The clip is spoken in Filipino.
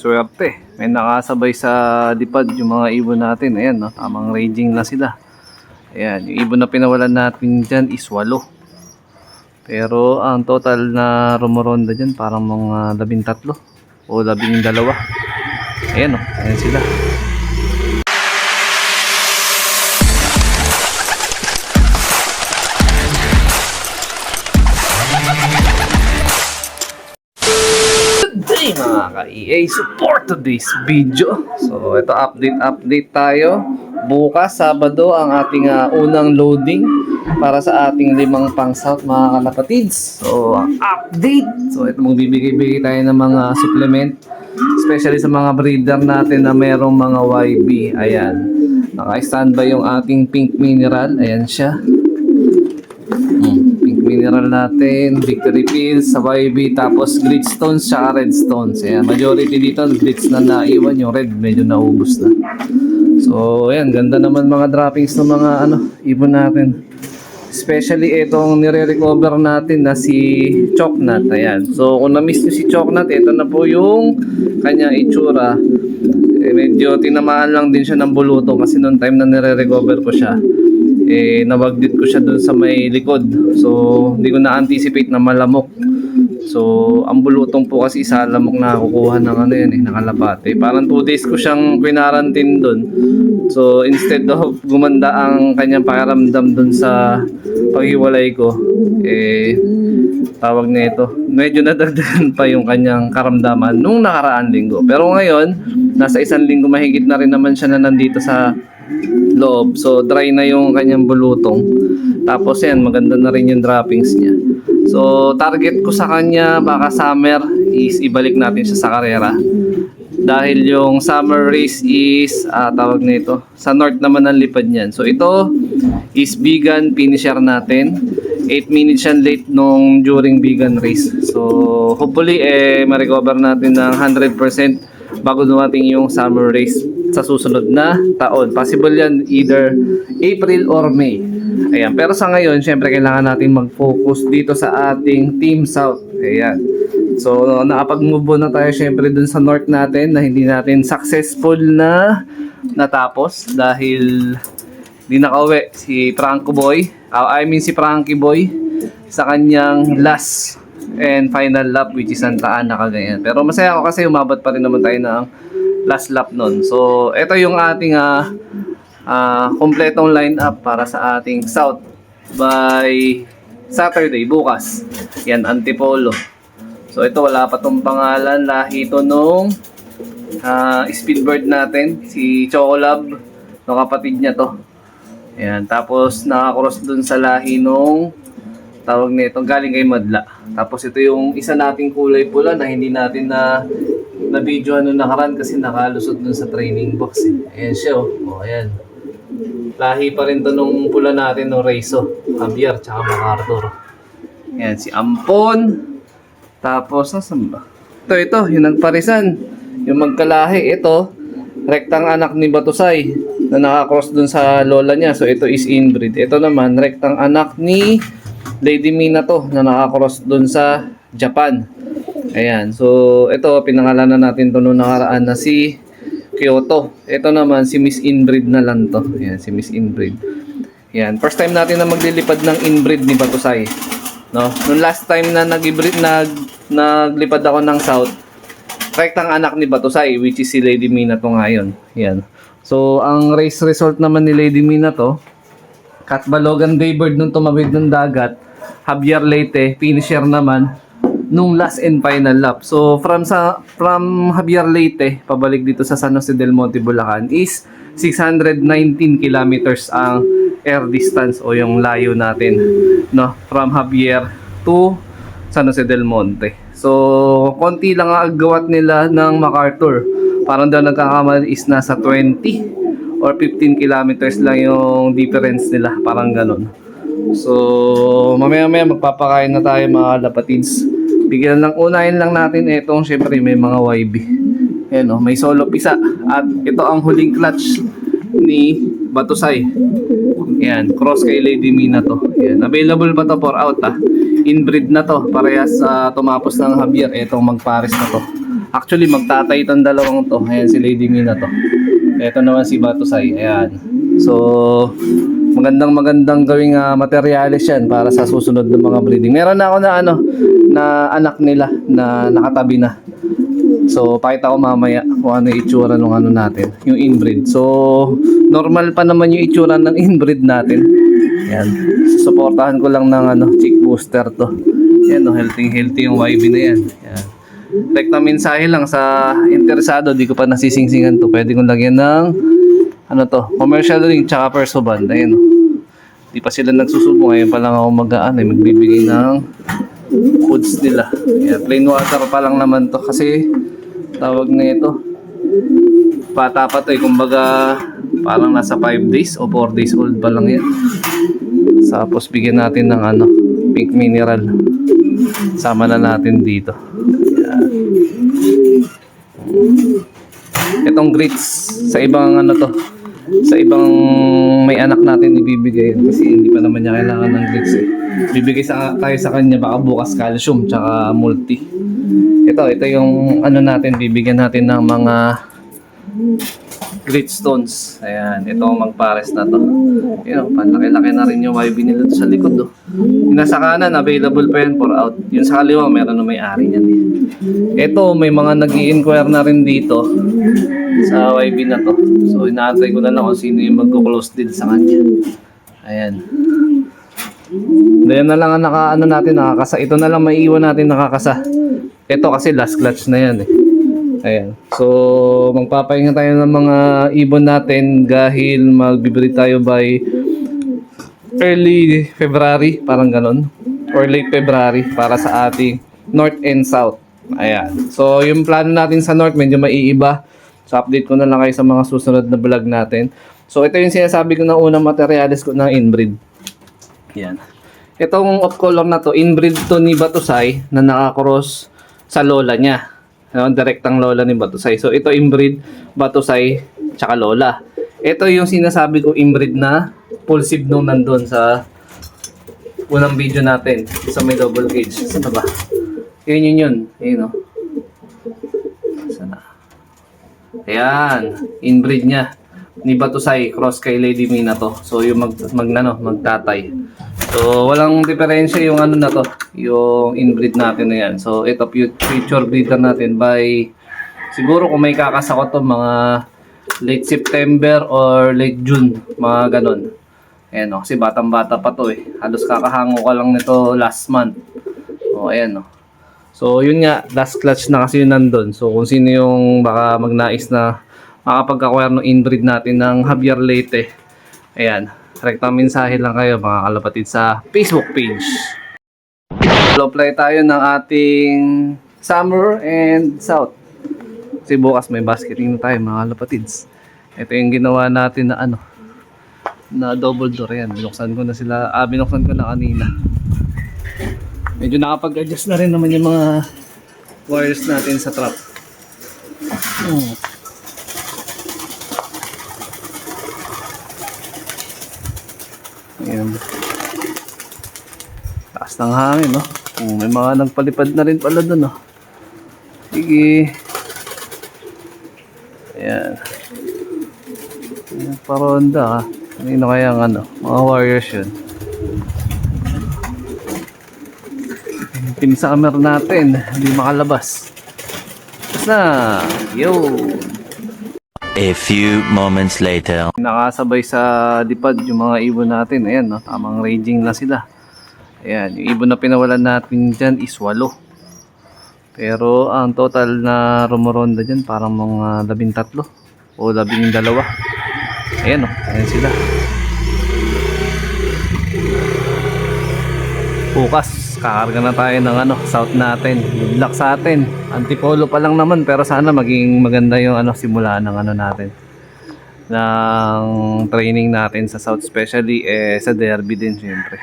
Swerte, may nakasabay sa lipad yung mga ibon natin. Ayan, no? Tamang raging na sila. Ayan, yung ibon na pinawalan natin dyan is 8. Pero ang total na rumoronda dyan parang mga 13 o 12. Ayan, no? Ayan sila. Hey mga ka-EA, support today's video. So ito update tayo. Bukas Sabado ang ating unang loading para sa ating 5 pang south mga kalapatids. So ang update. So ito magbibigay tayo ng mga supplement, especially sa mga breeder natin na merong mga YB. Ayan, naka-standby yung ating pink mineral. Ayan siya, mineral natin, victory pills sa YB, tapos glitstones sa redstones. Ayan, majority dito glitz na naiwan, yung red medyo naubos na. So ayan, ganda naman mga droppings ng mga ibon natin, especially itong nire-recover natin na si Choknut. Ayan, so kung na-miss nyo si Choknut, ito na po yung kanyang itsura. Medyo tinamaan lang din siya ng bulutong kasi noong time na nire-recover ko siya, nabagdit ko siya doon sa may likod. So hindi ko na-anticipate na malamok. So ang bulutong po kasi isa lamok na kukuha ng nakalapate. Parang 2 days ko siyang pinarantin doon. So instead of gumanda ang kanyang pakiramdam doon sa paghiwalay ko, tawag na ito, medyo nadagdagan pa yung kanyang karamdaman nung nakaraan linggo. Pero ngayon, nasa 1 linggo mahigit na rin naman siya na nandito sa loob. So dry na yung kanyang bulutong. Tapos yan, maganda na rin yung droppings niya. So target ko sa kanya baka summer is ibalik natin siya sa karera. Dahil yung summer race is tawag na ito, sa north naman ang lipad niyan. So ito is vegan finisher natin. 8 minutes yan late nung during vegan race. So hopefully ma-recover natin ng 100% bago dumating yung summer race sa susunod na taon. Possible yan either April or May. Ayan, pero sa ngayon syempre kailangan natin mag-focus dito sa ating Team South. Ayan, so nakapag-move on na tayo syempre dun sa north natin na hindi natin successful na natapos dahil di nakauwi si Franco Boy, si Frankie Boy sa kanyang last and final lap, which is Santa Ana, Cagayan. Pero masaya ako kasi umabot pa rin naman tayo ng last lap nun. So ito yung ating kompletong lineup para sa ating South by Saturday, bukas. Yan, Antipolo. So ito wala pa tong pangalan, lahi ito nung Speedbird natin, si Chocolab, no, kapatid niya to. Ayan, tapos nakakross dun sa lahi nung tawag nito, galing kay Madla. Tapos ito yung isa nating kulay pula na hindi natin na video nakaraan kasi nakalusot dun sa training box. Ayan siya, oh. Ayan. Lahi pa rin to nung pula natin no Reiso, Javier, tsaka MacArthur. Ayan, si Ampon. Tapos, nasan ba? Ito, yung nagparisan. Yung magkalahi, ito, rektang anak ni Batusay na nakakross dun sa lola niya. So ito is inbreed. Ito naman, rektang anak ni Lady Mina to na nakakross dun sa Japan. Ayan, so ito, pinangalanan natin to nung nakaraan na si Kyoto. Ito naman, si Miss Inbreed na lang to. Ayan, si Miss Inbreed. Ayan, first time natin na maglilipad ng inbreed ni Batusay. No? Nung last time na naglipad ako ng South, rektang anak ni Batusay, which is si Lady Mina to ngayon. Ayan. So, ang race result naman ni Lady Mina to, Katbalogan Daybird nung tumawid ng dagat, Javier Leyte, finisher naman nung last and final lap. So from Javier Leyte pabalik dito sa San Jose del Monte, Bulacan is 619 kilometers ang air distance o yung layo natin, no, from Javier to San Jose del Monte. So konti lang ang agawat nila ng MacArthur. Parang daw nagkakamali is nasa 20 or 15 kilometers lang yung difference nila, parang ganun. So mamaya magpapakain na tayo mga lapatids. Unahin lang natin itong syempre may mga YB. Ayan, may solo pisa. At ito ang huling clutch ni Batusay. Ayan, cross kay Lady Mina to. Ayan, available pa to for out Inbreed na to. Parehas tumapos ng Javier. Itong magpares na to. Actually, magtatay itong dalawang to. Ayan, si Lady Mina to. Ito naman si Batusay. Ayan. So, magandang gawing materyales yan para sa susunod ng mga breeding. Meron na ako na na anak nila na nakatabi na. So, pakita ko mamaya kung ano yung itsura ng natin, yung inbreed. So, normal pa naman yung itsura ng inbreed natin. Ayan. Suportahan ko lang ng chick booster to. Ayan, healthy yung YB na yan. Ayan. Like na mensahe lang sa interesado, di ko pa nasisingsingan to. Pwede kong lagyan ng commercial ring tsaka perso band. Ayan. Di pa sila nagsusubo. Ngayon pa lang ako magbibigay ng foods nila. Ayan, plain water pa lang naman to kasi tawag na ito. Bata pa to kumbaga parang nasa 5 days o 4 days old pa lang yan. Tapos bigyan natin ng pink mineral. Sama na natin dito. Ayan. Itong grits sa ibang sa ibang may anak natin ibibigay kasi hindi pa naman niya kailangan ng grits eh. Bibigay tayo sa kanya baka bukas calcium tsaka multi. Ito yung natin, bibigyan natin ng mga gritstones. Ayan, ito ang magpares na to. Ayan, panlaki-laki na rin yung YB nila sa likod. Yung nasa kanan, available pa yan for out. Yung sa kaliwa, meron na may-ari yan. Ito, may mga nag-i-inquire na rin dito sa YB na to. So, inaantay ko na lang kung sino yung mag-close deal sa kanya. Ayan. Ayan na lang ang natin nakakasa. Ito na lang maiiwan natin nakakasa. Ito kasi last clutch na yan eh. Ayan. So, magpapahinga tayo ng mga ibon natin dahil magbibreed tayo by early February, parang ganon. Or late February para sa ating North and South. Ayan. So, yung plano natin sa North medyo maiiba. So, update ko na lang kayo sa mga susunod na vlog natin. So, ito yung sinasabi ko na unang materials ko ng inbreed. Ayan. Itong off-color na to, inbreed to ni Batusay na nakakross sa lola niya. Direktang lola ni Batusay. So, ito inbreed Batusay tsaka lola. Ito yung sinasabi ko inbreed na pulsive nung nandun sa unang video natin sa may double cage. Saan na ba? Yun. Ayun o. Saan na? Ayan. Inbreed niya ni Batusay cross kay Lady Mina to. So, yung magtatay. So, walang diferensya yung na to, yung inbreed natin na yan. So, ito future breeder natin by, siguro kung may kakasako to, mga late September or late June, mga ganon. Ayan o, kasi batang-bata pa to eh. Halos kakahango ka lang nito last month. O, ayan o. So, yun nga, last clutch na kasi yun nandun. So, kung sino yung baka magnais na makapag-acquire ng inbreed natin ng Javier Leyte, ayan. Rekta mensahe lang kayo mga kalapatid sa Facebook page. Apply tayo ng ating Summer and South. Kasi bukas may basketing na tayo mga kalapatids. Ito yung ginawa natin na na double door yan. Binuksan ko na sila, binuksan ko na kanina. Medyo nakapag-adjust na rin naman yung mga wires natin sa trap. Ayan. Taas ng hangin, no? May mga nagpalipad na rin pala dun, no? Sige. Ayan. Paronda, ha? Kanino kaya mga warriors yun? Pinsamer natin, hindi makalabas. Basta, yo! A few moments later. Nakasabay sa lipad yung mga ibon natin. Ayan, no? Tamang raging na sila. Ayan, yung ibon na pinawalan natin dyan is 8. Pero ang total na rumoronda dyan parang mga 13 o 12. Ayan, no? Ayan sila. Bukas, kakarga na tayo ng south natin. Good luck sa atin. Antipolo pa lang naman pero sana maging maganda yung simula ng natin. Ng training natin sa south, especially sa derby din syempre.